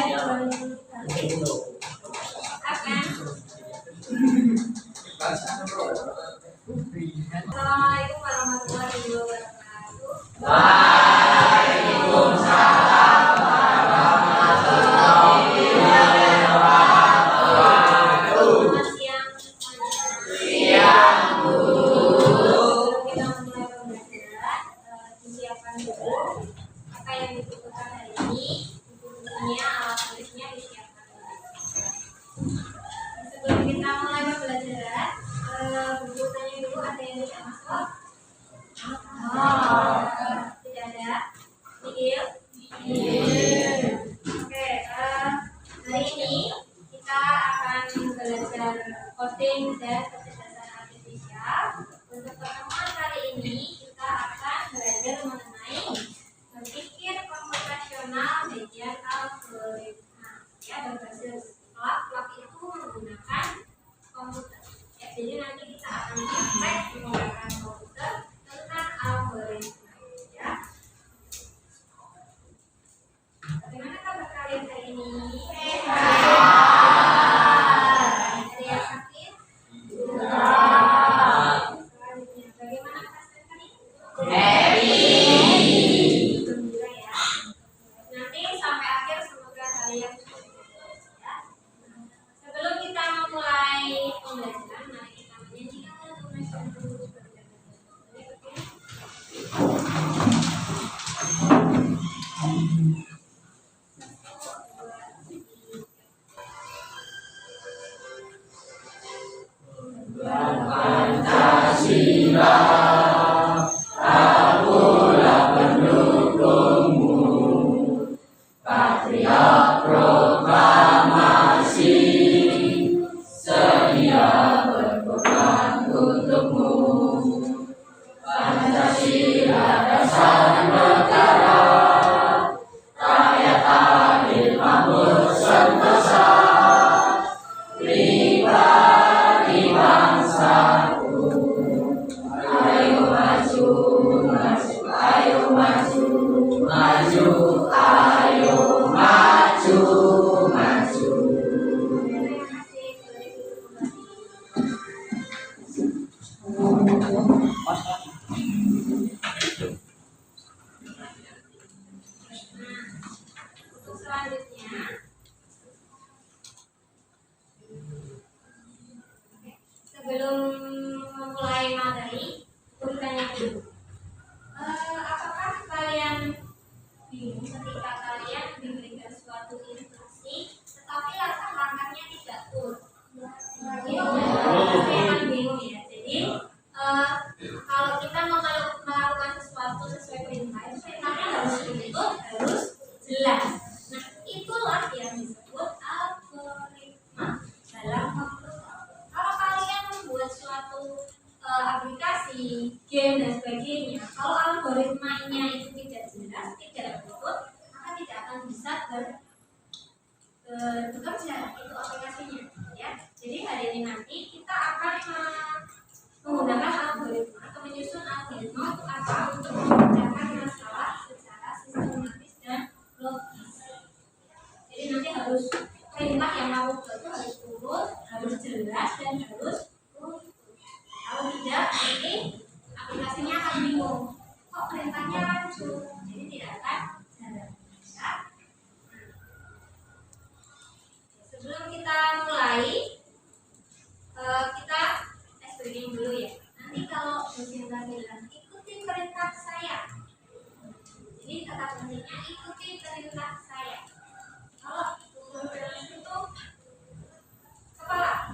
Assalamualaikum warahmatullahi wabarakatuh. Waalaikumsalam warahmatullahi wabarakatuh. Selamat siang semuanya. Siang, Bu. Sebelum kita mulai pembelajaran, disiapkan dulu apa yang dibutuhkan hari ini. Buku-bukunya, alat tulisnya disiapkan dulu. Sebelum kita mulai pembelajaran, buku-bukunya dulu ada yang tidak masuk? Tidak ada. Nihil? Oke, hari ini kita akan belajar coding dan kecerdasan artifisial. Untuk pertemuan kali ini kita akan belajar mengenai berpikir komputasional median algoritma. Ya, berbasis plug itu menggunakan komputer. Ya, jadi nanti kita akan praktek menggunakan komputer tentang algoritma. Ya. Bagaimana kabar kalian hari ini? Ada yang sakit? Selanjutnya, bagaimana perasaan kalian? Alhamdulillah ya. Nanti sampai akhir semoga kalian sukses ya. Sebelum kita memulai pembelajaran, mari kita menyanyikan lagu nasional dulu sebagai berikutnya. Pancasila, akulah pendukungmu, patriot proklamasi, sedia berkorban untukmu. Pancasila dasar negara, rakyat adil makmur sentosa, pribadi bangsaku. Ayo maju, maju, ayo maju, maju, ayo maju, maju. Terima kasih. Untuk selanjutnya, sebelum memulai materi, bertanya dulu. Apakah kalian bingung ketika kalian diberikan suatu instruksi, tetapi langkah-langkahnya tidak full? Pasti akan bingung ya. Jadi kalau kita mau melakukan sesuatu sesuai perintah, itu perintahnya harus betul, harus jelas. Nah, itulah yang disebut algoritma dalam komputer. Kalau kalian membuat suatu aplikasi, game dan sebagainya, kalau algoritmanya itu tidak jelas, tidak betul, maka tidak akan bisa bekerja itu aplikasinya. Ya, jadi hari ini nanti kita akan menggunakan algoritma atau menyusun algoritma untuk apa? Untuk mengerjakan masalah secara sistematis dan logis. Jadi nanti harus perintah yang mau itu harus urut, harus jelas dan harus utuh. Kalau tidak, nanti aplikasinya akan bingung. Kok perintahnya lancur? Jadi tidak akan jalan. Ya. Sebelum kita mulai, kita explaining dulu ya. Nanti kalau dosen bilang ikuti perintah saya, jadi kata kuncinya ikuti perintah saya. Kalau itu kepala,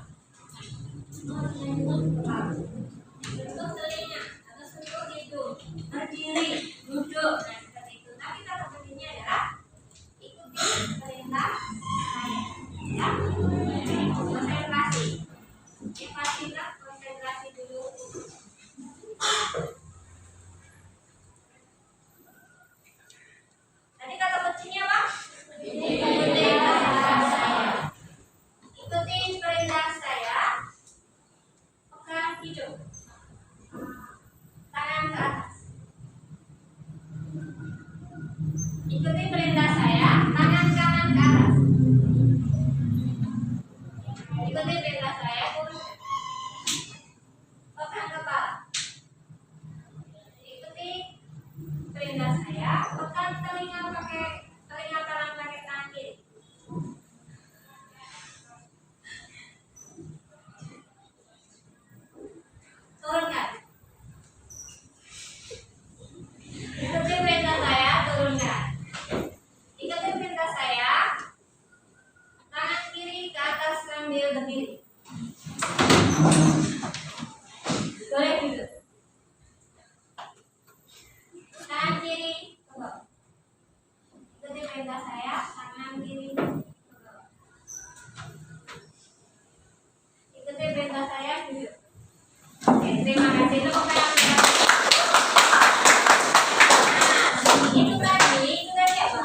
perintah saya, kanan kiri. Ikuti perintah saya dulu. Oke, terima kasih. Tepuk tangan. Itu tadi apa?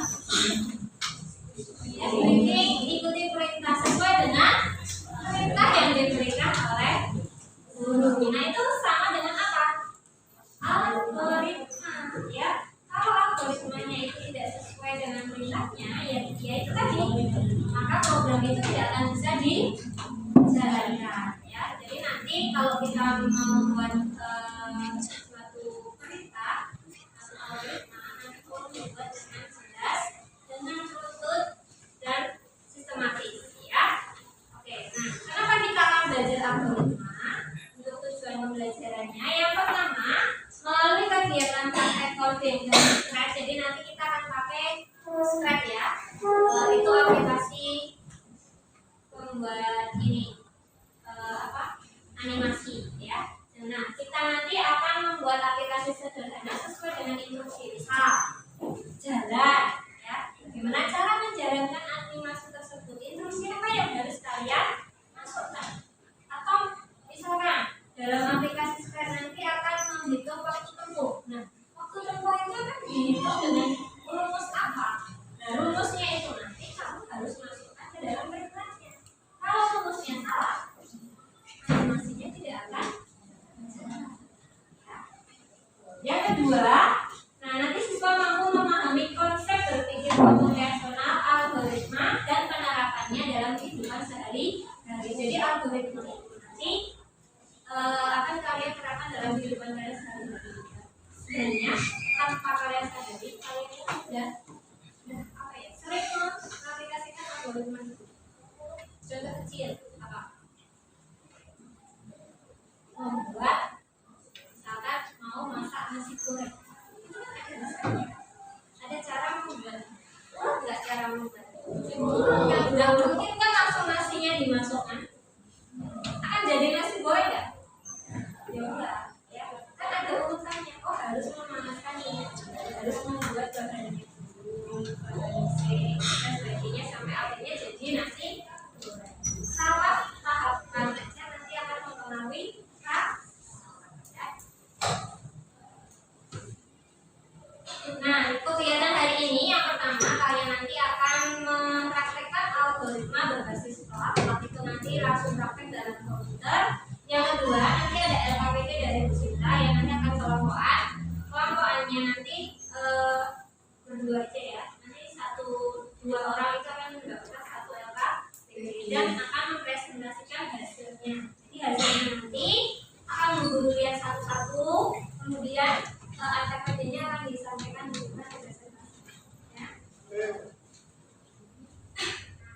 Ya, briefing, ikuti perintah sesuai dengan perintah yang diberikan oleh guru. Nah, itu sama dengan apa? Algoritma, ya. Kalau algoritmanya itu tidak sesuai dengan perintahnya, ya itu tadi, maka program itu tidak akan bisa dijalankan, ya. Jadi nanti kalau kita membuat suatu perintah atau algoritma, nanti perlu dibuat dengan jelas, dengan runtut dan sistematis, ya. Oke, nah kenapa kita akan belajar algoritma? Untuk tujuan pembelajarannya, yang pertama melalui kegiatan praktek coding dan Scratch. Jadi nanti kita akan pakai Scratch, ya. Itu aplikasi pembuat ini animasi, ya. Nah, kita nanti akan membuat aplikasi sederhana sesuai dengan instruksi. Misal jalan, ya. Gimana cara menjalankan animasi tersebut? Instruksi apa yang harus kalian masukkan? Atau misalkan dalam aplikasi Scratch nanti akan menghitung waktu tempuh. Nah, waktu tempuh itu kan dihitung dengan rumus apa? Nah, rumusnya itu nanti kamu harus masukkan ke dalam perintahnya. Kalau rumusnya salah, animasinya tidak akan jalan. Yang kedua, nah nanti siswa mampu memahami konsep berpikir komputasional, algoritma, dan penerapannya dalam kehidupan sehari-hari. Jadi algoritma itu nanti akan kalian terapkan dalam kehidupan kalian sehari-hari. Sebenarnya tanpa kalian sadari, kalian itu sudah sering mengaplikasikan algoritma itu. Contoh kecil apa? Membuat, misalkan mau masak nasi goreng, itu kan ada rasanya. Ada cara membuat, enggak cara membuat. Yang udah mungkin kan langsung nasinya dimasukkan, akan jadi nasi goreng nggak? Ya enggak, ya kan ada urutannya. Oh harus memanaskan ini, harus membuat bahannya dulu, dan sebagainya sampai akhirnya jadi nasi goreng. Salah tahapan aja nanti akan mempengaruhi rasa. Nah, kegiatan hari ini yang pertama kalian nanti akan mempraktekkan algoritma berbasis cloud. Itu nanti langsung praktek dalam komputer. Yang kedua nanti ada LKPT dari Bu Sinta yang nanti akan kelompokan. Kelompokannya nanti berdua aja, ya. Nanti 1-2 orang itu akan mendapatkan 1 LKPT dan akan mempresentasikan hasilnya. Jadi hasilnya nanti akan mengguru lihat satu-satu, kemudian LKPT-nya akan disampaikan di depan presentasi, ya.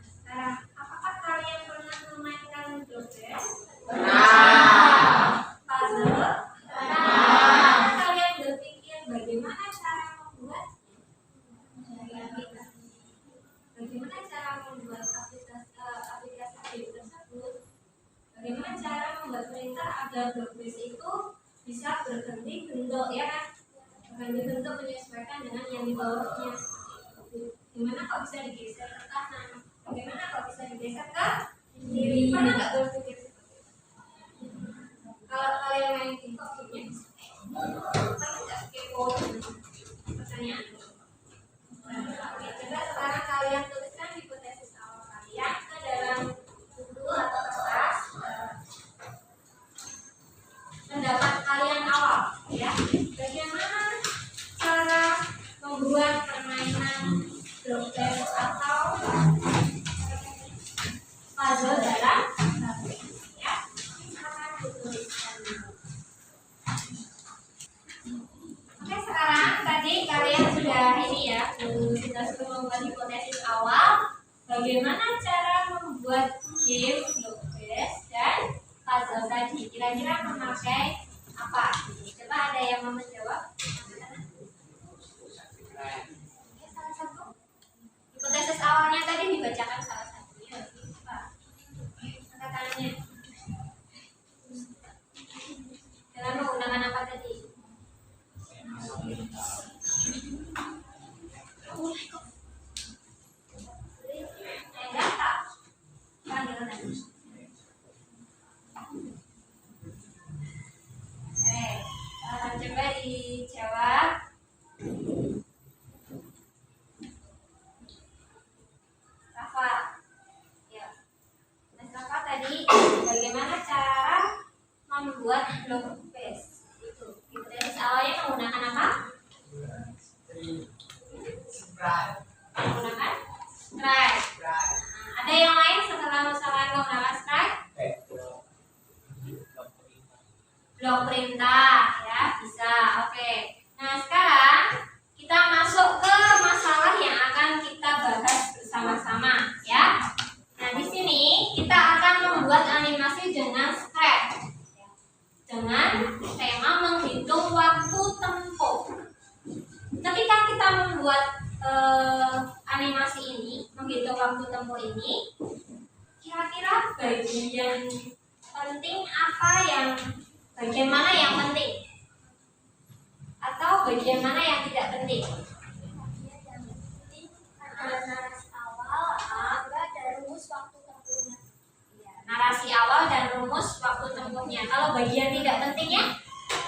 Sekarang, apakah kalian pernah memainkan Roblox? Puzzle? Kalian berpikir bagaimana cara membuat aplikasi? Bagaimana cara membuat aplikasi game tersebut? Bagaimana cara membuat perintah agar Roblox itu bisa berganti bentuk, ya kan? Berganti bentuk menyesuaikan dengan yang di bawahnya. Gimana kok bisa digeser ke kanan? Bagaimana kok bisa digeser ke kiri? Pernah nggak berpikir seperti itu? Kalau kalian main TikTok ini, pernah nggak kepo pertanyaan? Oke, coba sekarang kalian tuliskan hipotesis awal kalian ke dalam buku atau kertas. Pendapat kalian awal, ya. Bagaimana cara membuat permainan Roblox atau puzzle dalam Roblox, ya. Silakan dituliskan. Oke, sekarang tadi kalian sudah ini, ya, kita sudah membuat hipotesis awal. Bagaimana cara membuat game Roblox dan puzzle tadi? Kira-kira memakai apa? Coba ada yang mau menjawab? Salah satu. Hipotesis awalnya tadi dibacakan salah satunya. Coba. Angkat tangannya. Dengan menggunakan apa tadi? menggunakan strike. Ada yang lain setelah usahawan menggunakan strike? Blok perintah ya, bisa. Oke. Nah, sekarang kita masuk ke masalah yang akan kita bahas bersama-sama ya. Nah, di sini kita akan membuat animasi dengan strike. Dengan tema menghitung waktu tempuh. Ketika kita membuat animasi ini, menghitung waktu tempuh ini, kira-kira bagian penting apa yang bagian mana yang penting? Atau bagian mana yang tidak penting? Ada narasi awal, ada rumus waktu tempuhnya. Ya, narasi awal dan rumus waktu tempuhnya. Kalau bagian tidak pentingnya?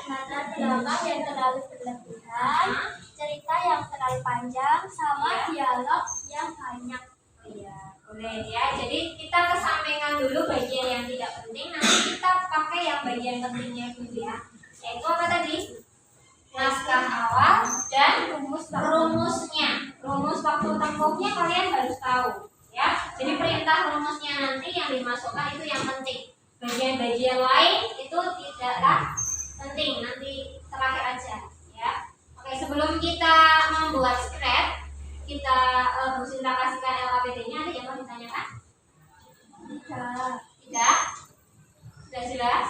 Latar belakang yang terlalu berlebihan, cerita yang terlalu panjang, sama dialog yang banyak. Iya, boleh ya. Jadi kita kesampingkan dulu bagian yang tidak penting. Nanti kita pakai yang bagian pentingnya dulu ya. Yaitu apa tadi? Naskah awal dan rumusnya. Rumus waktu tempuhnya kalian harus tahu ya. Jadi perintah rumusnya nanti yang dimasukkan itu yang penting. Bagian-bagian lain itu tidaklah penting, nanti terakhir aja ya. Oke, sebelum kita membuat script, kita Bu Sinta kasihkan LKPD-nya. Ada yang mau ditanyakan? Tidak? Sudah jelas?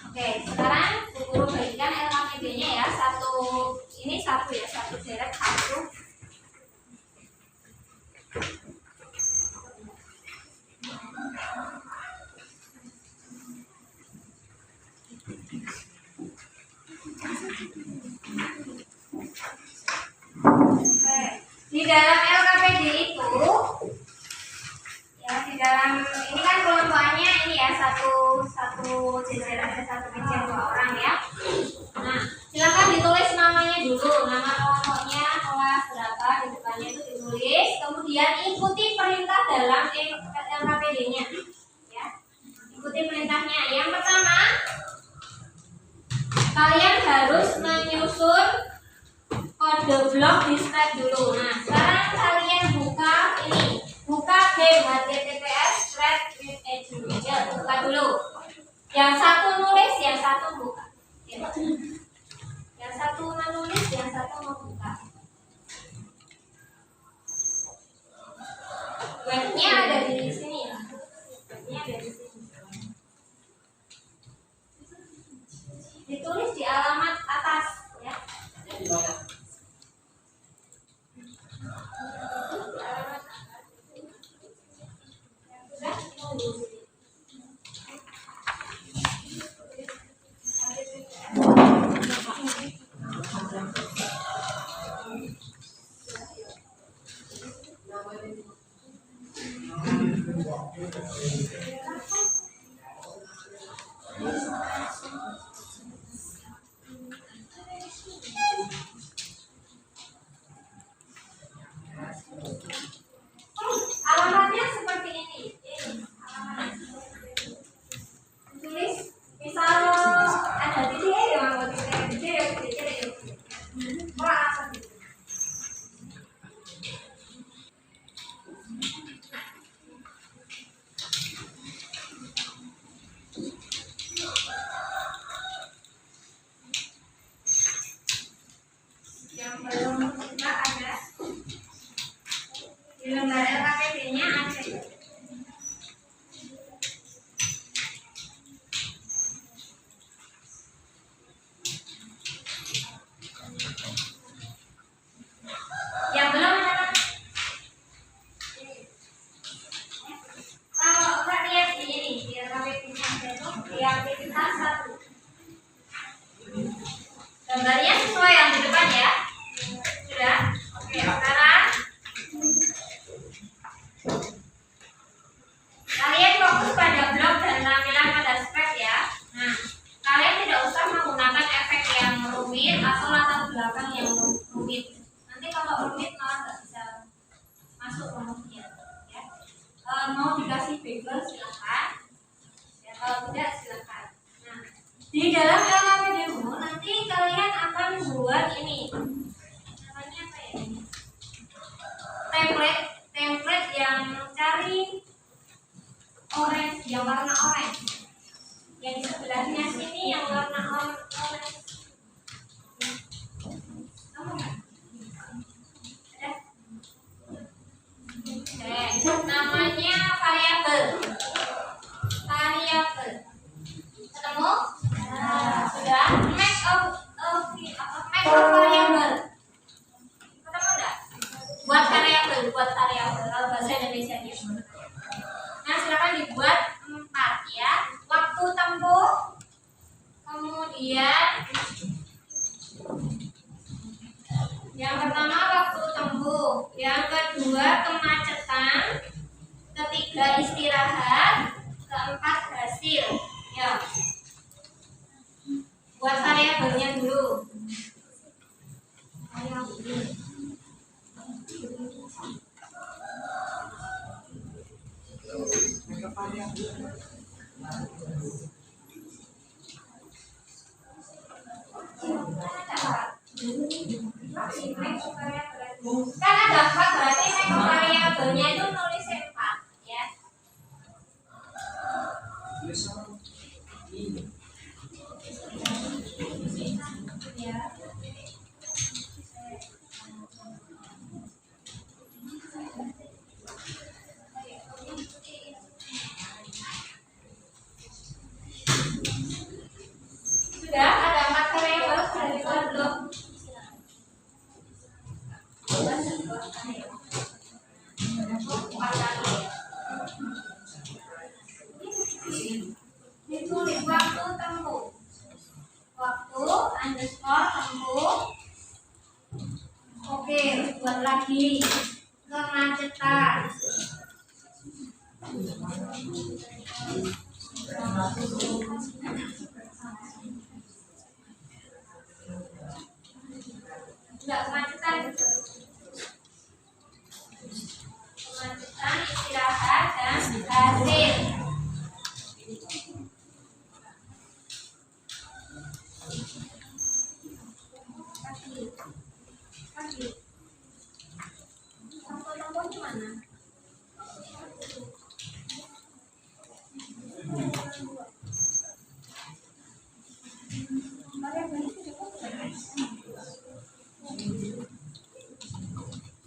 Oke, sekarang Bu Guru bagikan LKPD-nya ya. Ini satu ya, satu deret satu. Oke. Di dalam LKPD itu ya, di dalam ini kan kelompokannya ini ya, satu jajaran, ada satu meja 2 orang ya. Nah, silakan ditulis namanya dulu, nama kelompoknya, kelas berapa, di depannya itu ditulis. Kemudian ikuti perintah dalam LKPD-nya ya. Ikuti perintahnya. Yang pertama, kalian harus menyusun kode blok di slide dulu. Nah, sekarang kalian buka ini, buka game HTTPS thread with Edumedia, buka dulu. Yang satu nulis, yang satu buka. Ya. Yang satu menulis, yang satu membuka. Webnya ada di sini ya. Webnya ada di sini. Ditulis di alamat atas ya. Alamatnya seperti ini. Tulis misal ada titik ya, mau titik ya. Apa gitu. Yang belum juga ada di lembar LKPD-nya ada. Yang belum ada. Kalau enggak lihat di ini, di LKPD-nya ada tuh di aktivitas 1. Gambarnya sesuai yang di depan ya. Sudah? Oke, sekarang kalian fokus pada blok dan tampilan pada script ya. Nah, kalian tidak usah menggunakan efek yang rumit atau latar belakang yang rumit. Nanti kalau rumit malah nggak bisa masuk rumusnya. Ya. Mau dikasih background silakan. Ya, kalau tidak silakan. Nah, di dalam LKPD-mu nanti kalian akan buat ini. Namanya apa ya? Template. template yang cari orange, yang warna orange. Yang di sebelahnya sini yang warna orange. Namanya variabel. Ketemu? Sudah. Make of variabel. Ketemu enggak? Buat variabel kalau bahasa Indonesia-nya. Nah, silakan dibuat 4 ya. Waktu tempuh, kemudian yang pertama waktu tempuh, yang kedua kemacetan, ketiga istirahat, keempat hasil. Ya. Buat variabelnya dulu. Kan ada 4, berarti variabelnya itu nulis 4 ya. Sudah ada 4 variabel, sudah dibuat belum? Ditulis waktu tempuh, waktu underscore tempuh. Oke, buat lagi kemacetan. Enggak kemacetan. Kemacetan, istirahat, dan hasil. Waktu tempuh gimana?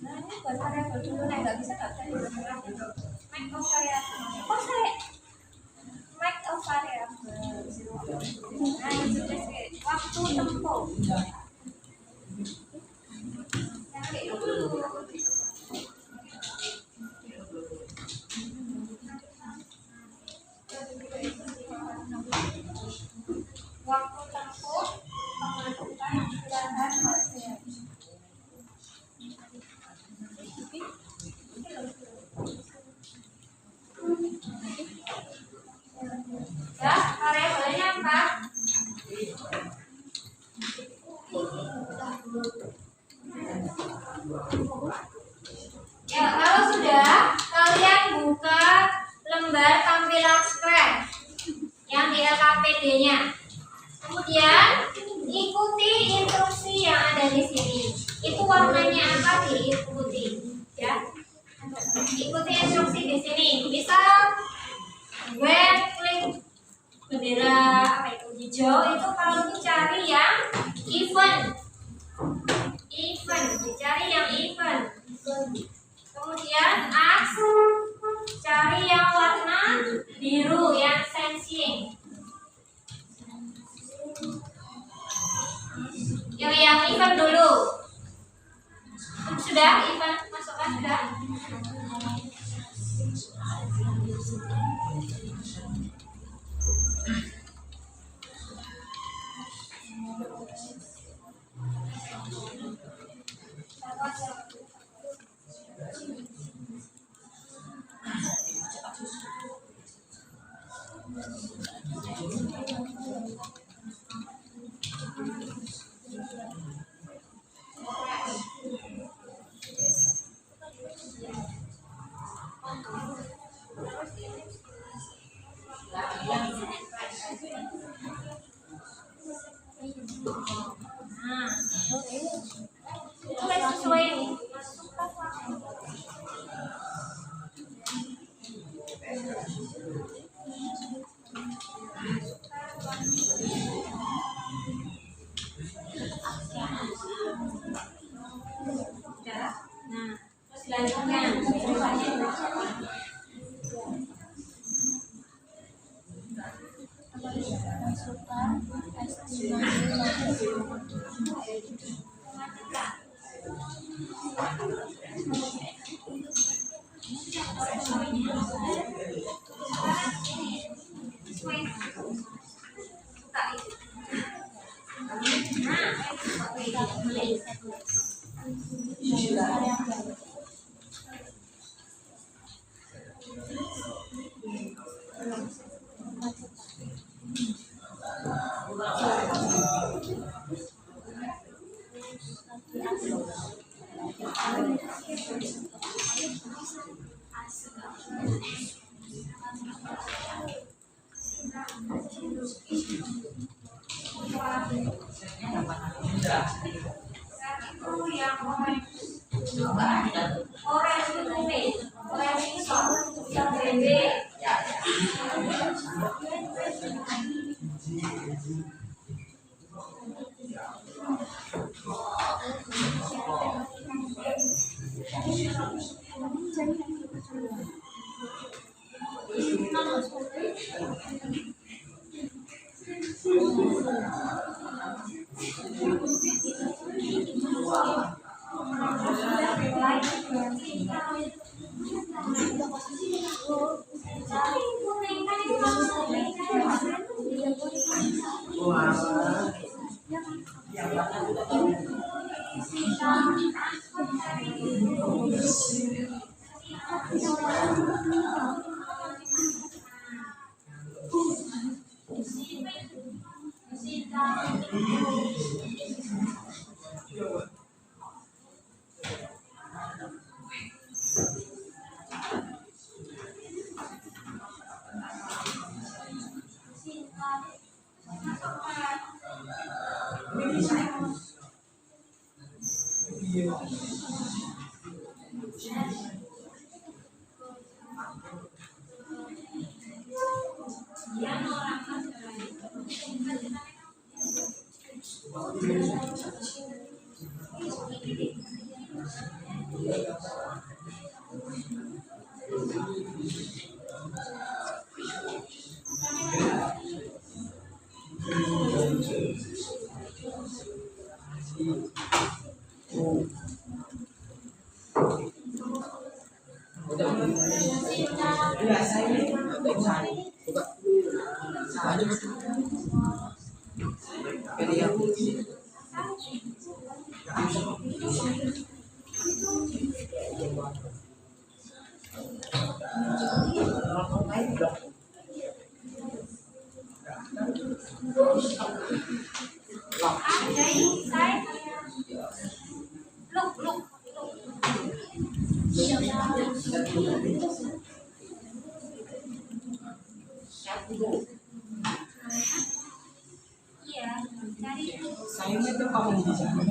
Nah, ini buat variabel dulu, nggak bisa make of variabel. Make of variabel. Nah, itu waktu tempuh. Waktu tempuh, kemacetan, istirahat, hasil. Ya, variabelnya apa? Ya, kalau sudah, kalian buka lembar tampilan scratch yang di LKPD-nya. Kemudian ikuti instruksi yang ada di sini. Itu warnanya apa diikuti, ya. Ikuti instruksi di sini. Misal when klik bendera apa itu hijau, itu kalau dicari yang event, dicari yang event. Kemudian X cari yang warna biru yang sensing. Yang event dulu. Sudah event masukkan sudah. Sayangnya tuh kamu di sana.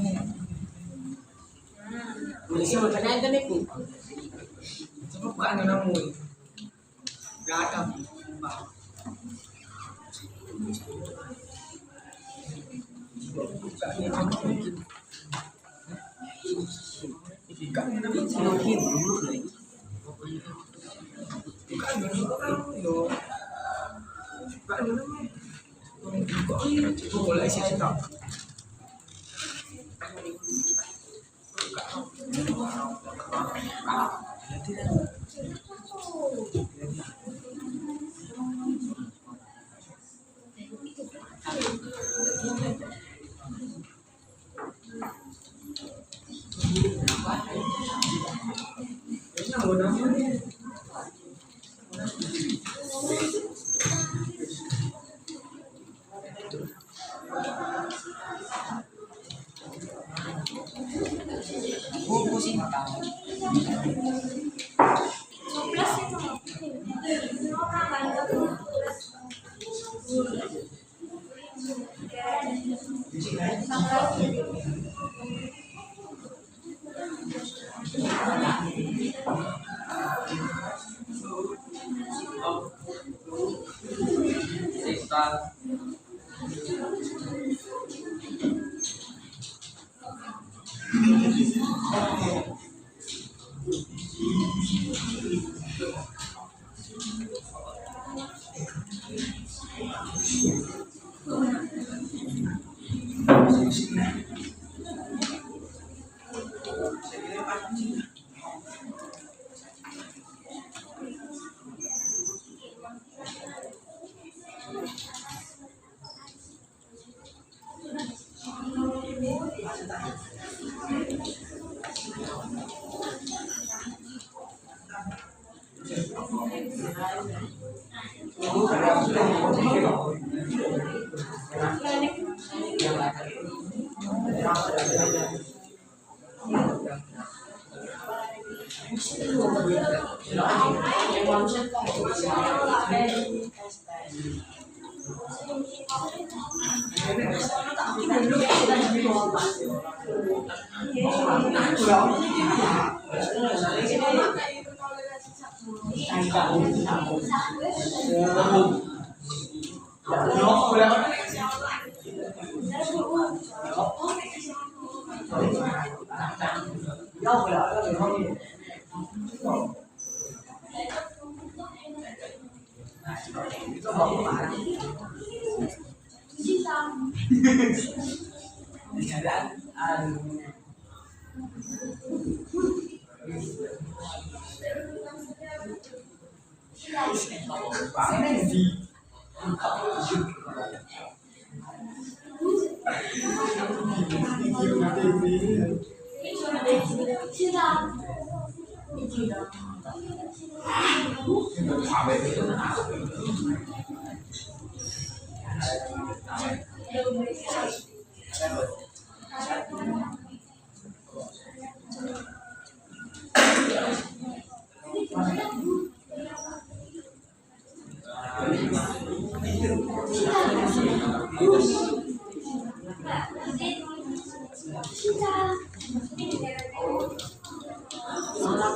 Polisi mau tanya aja nih, Bu. Coba buka namamu. Gak ada, Pak. Buka nih namamu. Buka nih namamu. Buka nih namamu. Buka nih namamu. Coba boleh saya tahu.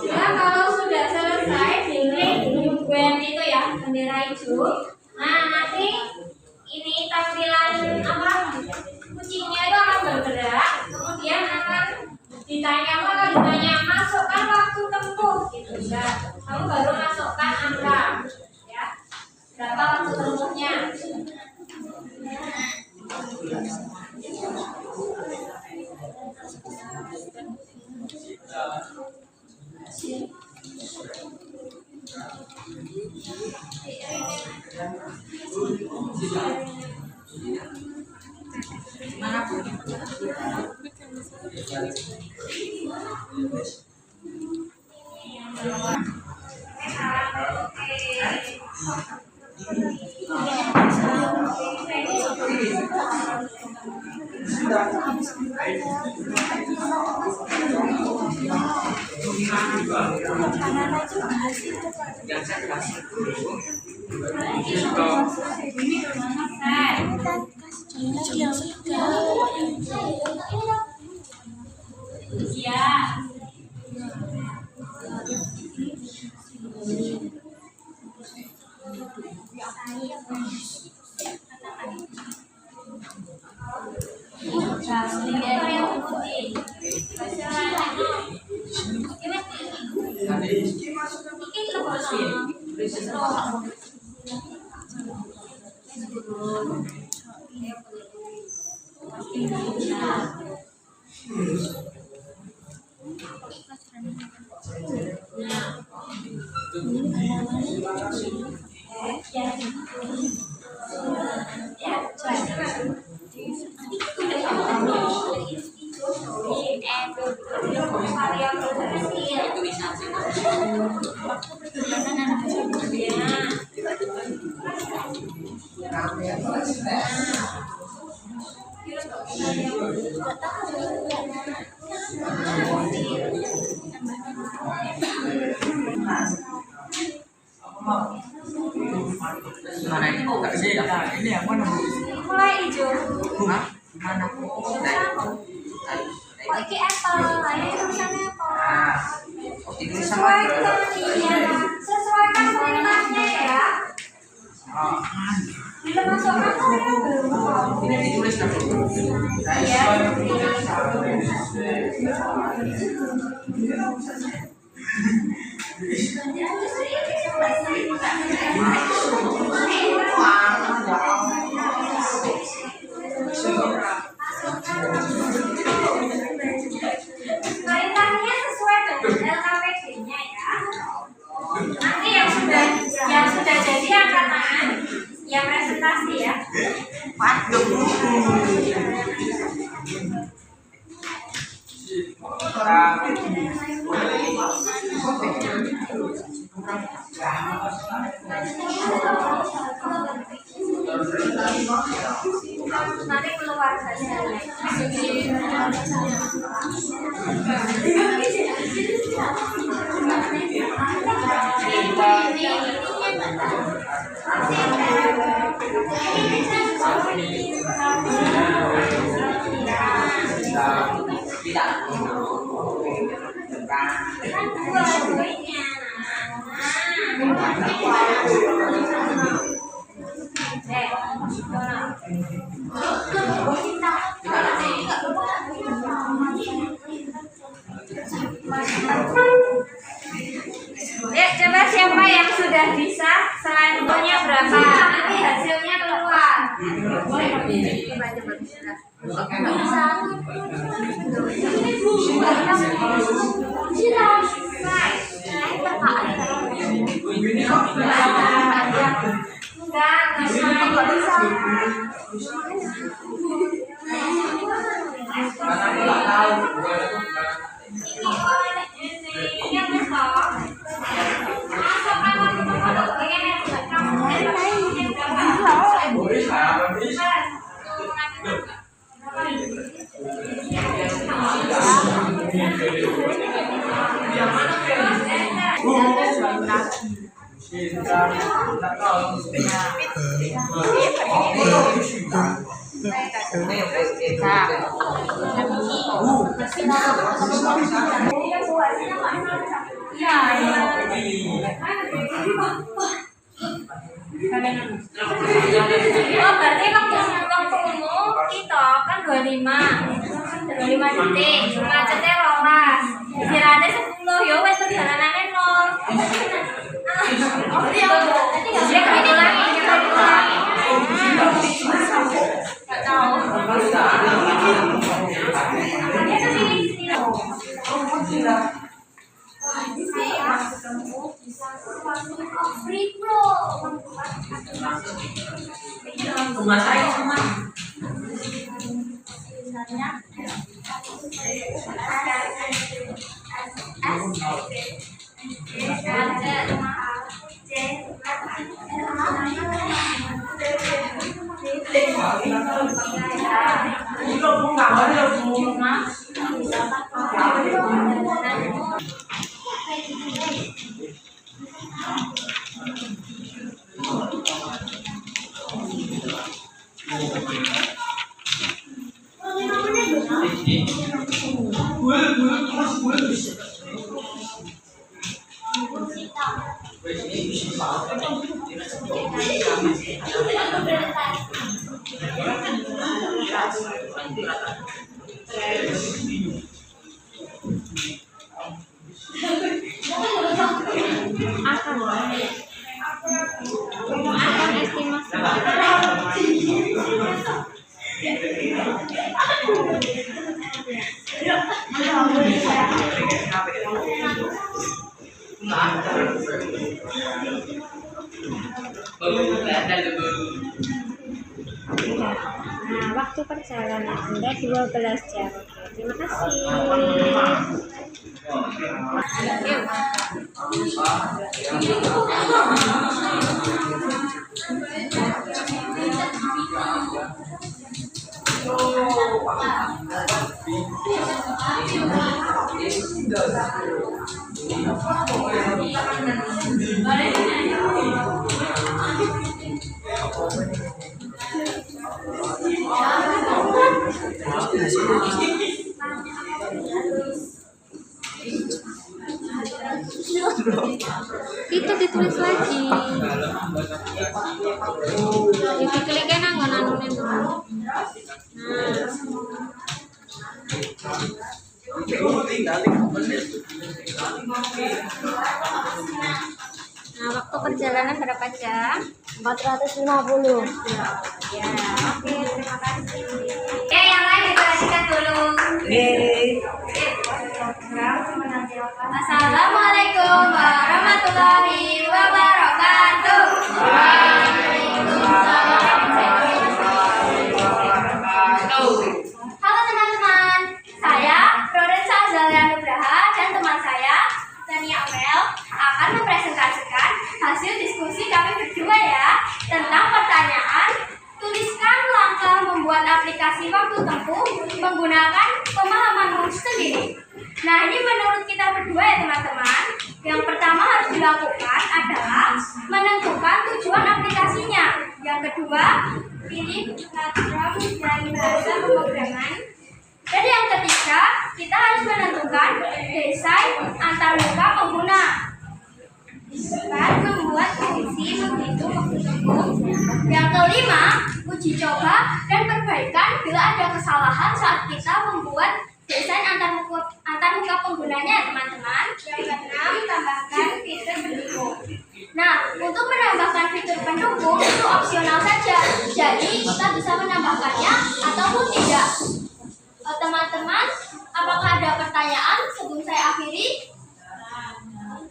Ya, kalau sudah selesai bendera itu ya, bendera hijau. Nah, nanti ini tampilan apa? Kucingnya itu akan bergerak, kemudian akan ditanya masukkan waktu tempuh gitu ya. Kamu baru masukkan angka ya. Berapa waktu tempuhnya? Ya. Mana ini kok gak bisa ya? Ini yang mana? Mulai hijau. Hah? Mana? Oh, ini apple. Ini tulisannya apple. Oh, ditulis sama Sesuaikan, iya. Sesuaikan perintahnya ya. Bila masukkan saya belum. ini ditulis kan? Iya. Kaitannya sesuai dengan LKPD-nya ya. Nanti yang sudah jadi angkatan ya presentasi ya. Nanti keluar hasilnya. Ya, coba siapa yang sudah bisa selain umurnya berapa? Nanti hasilnya keluar. Oh, berarti waktumu kita kan 25 detik, macetnya 12, istirahatnya 10, ya wes perjalanannya 0. Kita ulangi. Nggak tahu. Free flow. Tugas saya cuma Nah, waktu perjalanan Anda 12 jam. Terima kasih. Itu ditulis lagi. Dikliknya nang ngono nah. Nah, waktu perjalanan berapa jam? 450. Ya, oke, terima kasih. Oke, yang lain diperhatikan dulu. Assalamualaikum warahmatullahi wabarakatuh. Halo teman-teman, saya Rodensa Azalia Nugraha dan teman saya Tania Amel akan mempresentasikan hasil diskusi kami berdua ya tentang pertanyaan tuliskan langkah membuat aplikasi waktu tempuh menggunakan pemahamanmu sendiri. Nah, ini menurut kita berdua ya teman-teman. Yang pertama harus dilakukan adalah menentukan tujuan aplikasinya. Yang kedua, pilih platform dan bahasa pemrograman. Dan yang ketiga, kita harus menentukan desain antarmuka pengguna. Dan membuat fungsi menghitung waktu tempuh. Yang kelima, uji coba dan perbaikan bila ada kesalahan saat kita membuat desain antarmuka penggunanya teman-teman. Yang keenam, tambahkan fitur pendukung. Nah, untuk menambahkan fitur pendukung itu opsional saja. Jadi kita bisa menambahkannya ataupun tidak. Teman-teman, apakah ada pertanyaan sebelum saya akhiri?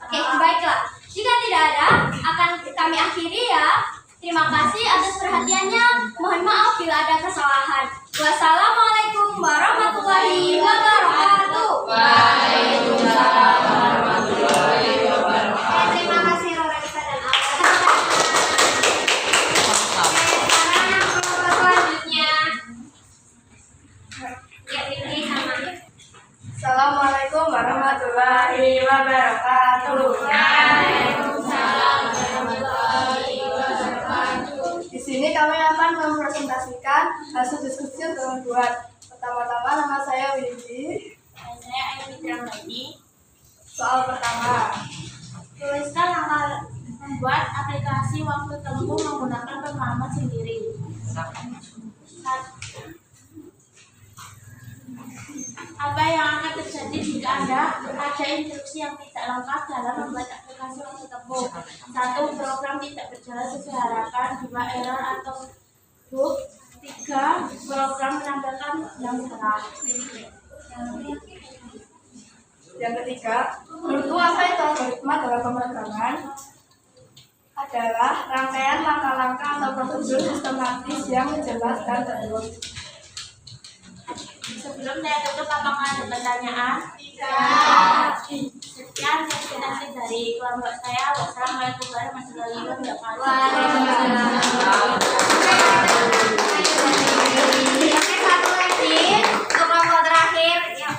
Oke, baiklah. Jika tidak ada, akan kami akhiri ya. Terima kasih atas perhatiannya. Mohon maaf bila ada kesalahan. Wassalamualaikum warahmatullahi wabarakatuh. Waalaikumsalam warahmatullahi wabarakatuh. Terima kasih Rodensa dan Alda. Sekarang selanjutnya. Ya, ini sama. Assalamualaikum warahmatullahi wabarakatuh. Waalaikumsalam warahmatullahi wabarakatuh. Di sini kami akan mempresentasikan hasil diskusi yang kami buat. Pertama-tama nama saya Windy. Saya Aini Fitriani. Soal pertama. Tuliskan langkah membuat aplikasi waktu tempuh menggunakan pemahaman sendiri. Apa yang akan terjadi jika ada instruksi yang tidak lengkap dalam membuat aplikasi waktu tempuh? 1. Program tidak berjalan sesuai harapan. 2. Error atau bug. 3. Program menampilkan yang salah. Yang ketiga, menurutku apa itu algoritma dalam pemrograman? Adalah rangkaian langkah-langkah atau prosedur sistematis yang jelas dan terurut. Sebelum saya tutup, apakah ada pertanyaan? Tidak. Sekian presentasi dari kelompok saya. Wassalamualaikum warahmatullahi wabarakatuh. Oke, satu lagi untuk kelompok terakhir. Ya.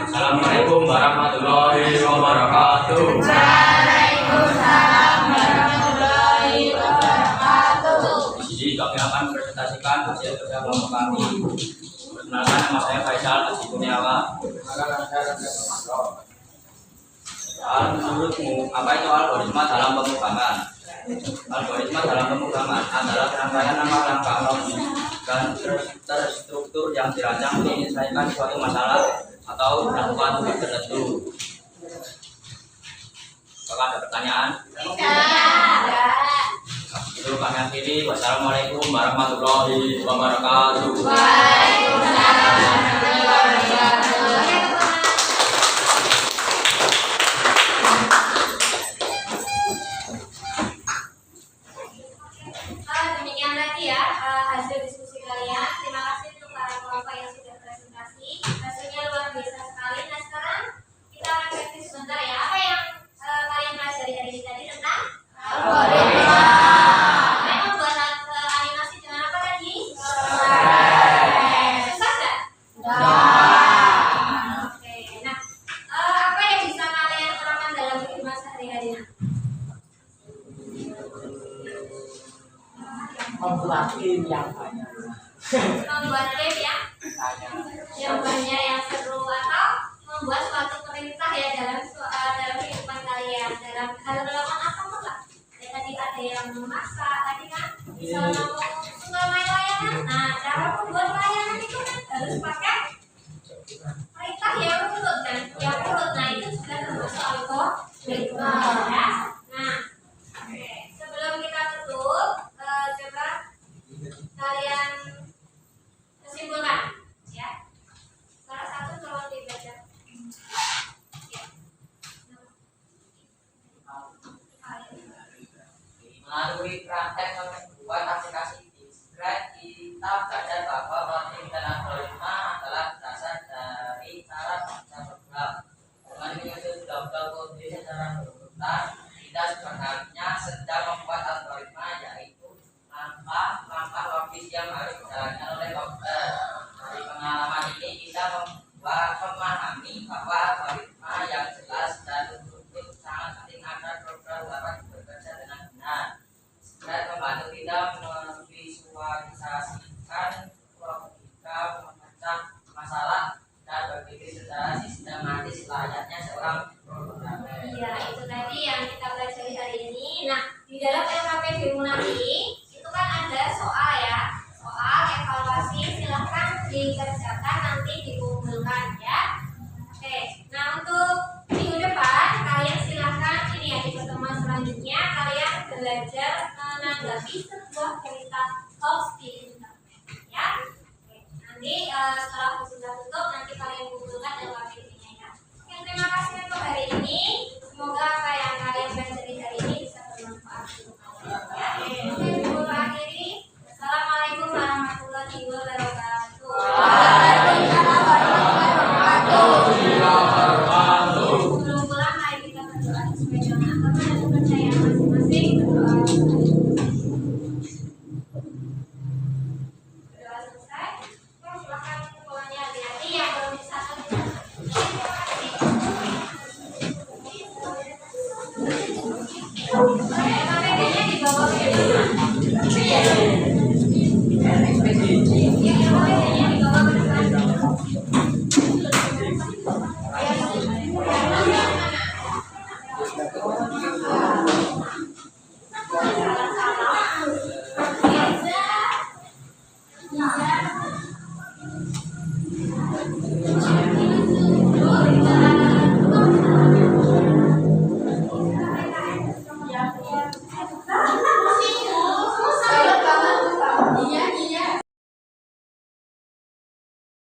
Assalamualaikum warahmatullahi wabarakatuh. Waalaikumsalam warahmatullahi wabarakatuh. Di sini kami akan presentasikan hasil kerja kelompok kami. Perkenalkan, nama saya Faisal Aziz Kurniawan. Menurutmu, apa itu algoritma dalam pemrograman? Algoritma dalam pemrograman adalah rangkaian langkah-langkah logis dan terstruktur yang dirancang untuk menyelesaikan suatu masalah atau melakukan tugas tertentu. Apakah ada pertanyaan? Tidak. Itu kami akhiri. Wassalamualaikum warahmatullahi wabarakatuh. Waalaikumsalam warahmatullahi wabarakatuh. Demikian lagi ya hasil diskusi kalian. Terima kasih untuk para kelompok yang sudah presentasi. Hasilnya luar biasa sekali. Nah, sekarang kita refleksi sebentar ya. Apa yang kalian pelajari hari ini tadi tentang algoritma? Kalian membuat animasi dengan apa tadi? Susah nggak? Oke. Nah, apa yang bisa kalian terapkan dalam kehidupan sehari-hari? Membuat game yang banyak. Membuat game yang banyak, yang seru, atau membuat suatu perintah ya dalam kehidupan kalian, dalam hal melakukan apa lah. Ya, tadi ada yang memasak tadi kan, bisa ngomong suka main layangan. Nah, cara membuat layangan praktek membuat aplikasi Discret, kita belajar bahwa coding dan algoritma adalah dasar dari cara membaca program. Dengan menyusun blok-blok kode secara berurutan, kita sebenarnya sedang membuat algoritma, yaitu langkah-langkah logis yang harus dijalankan oleh komputer. Dari pengalaman ini kita memahami bahwa algoritma yang jelas dan terstruktur sangat penting agar program dapat bekerja dengan benar. Dan membantu kita memvisualisasikan logika memecah masalah